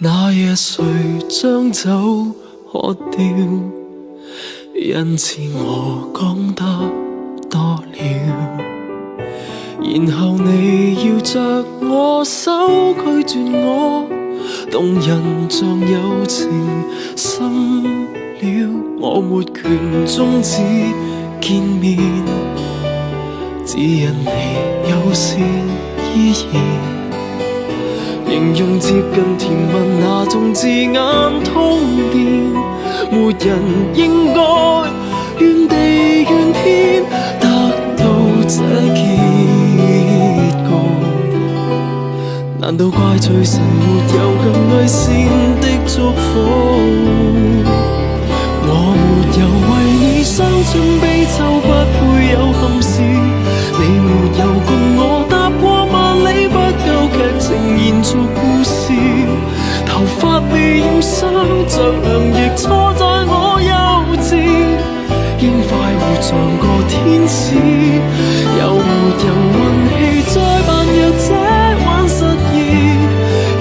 那夜誰將酒喝掉？因此我講得多了，然後你搖着我手拒絕我，動人像有情深了，我沒權終止見面，只因你友善依然。形容接近甜蜜那種字眼通電，沒人應該怨地怨天得到這結局，難道怪罪神沒有更偽善的祝福？我沒有為你傷春悲秋，不配有憾事，你沒有共我踏過萬里，不夠劇情延續故事，頭髮未染霜着涼亦錯在我幼稚，應快活像個天使，有沒有運氣再扮弱者玩失意，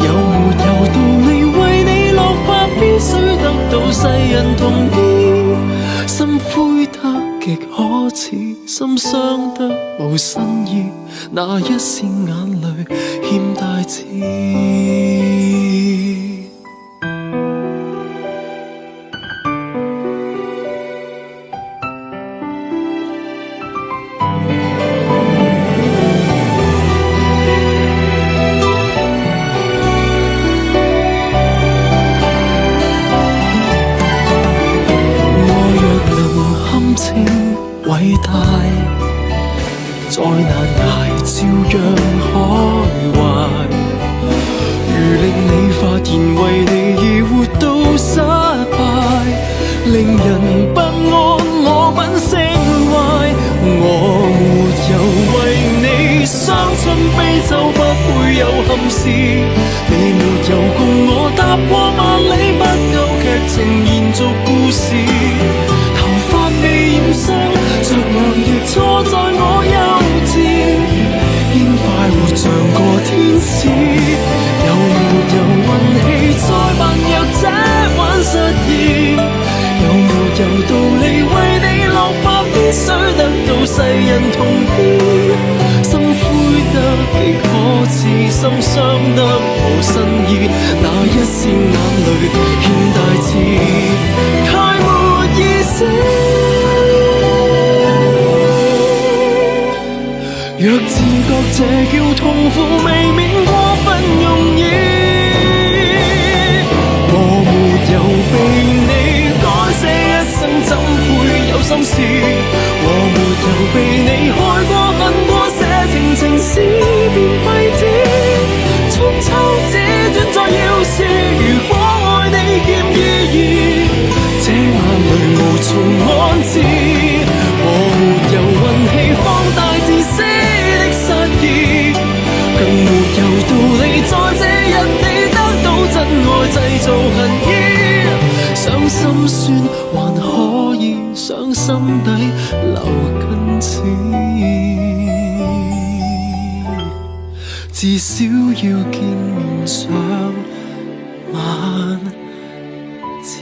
有沒有道理為你落髮必須得到世人同意，心灰得極可恥，心傷得無新意，那一線眼淚欠大志。偉大再難捱照樣開懷，如令你發現為你而活到失敗，令人不安我品性壞，我沒有為你傷春悲秋，不配有憾事，你沒有共我踏過萬里，不夠劇情延續故事，頭髮未染霜着涼亦錯在我幼稚，應快活像個天使，有沒有運氣再扮弱者玩失意，有沒有道理為你落髮必須得到世人同意，心灰得極可恥，心傷得無新意，那一線眼淚欠大志，太沒意思。若自覺這叫痛苦，未免過分容易。我沒有被你改寫一生，怎配有心事？我沒有被你害過、恨過，寫情情詩變廢紙。春秋只轉作要事，如果愛你欠意義，這眼淚無從安置。我沒有運氣放大自私的失意，更沒有道理在這日你得到真愛製造恨意，傷心酸還可以，傷心底留根刺，至少要見面上晚次。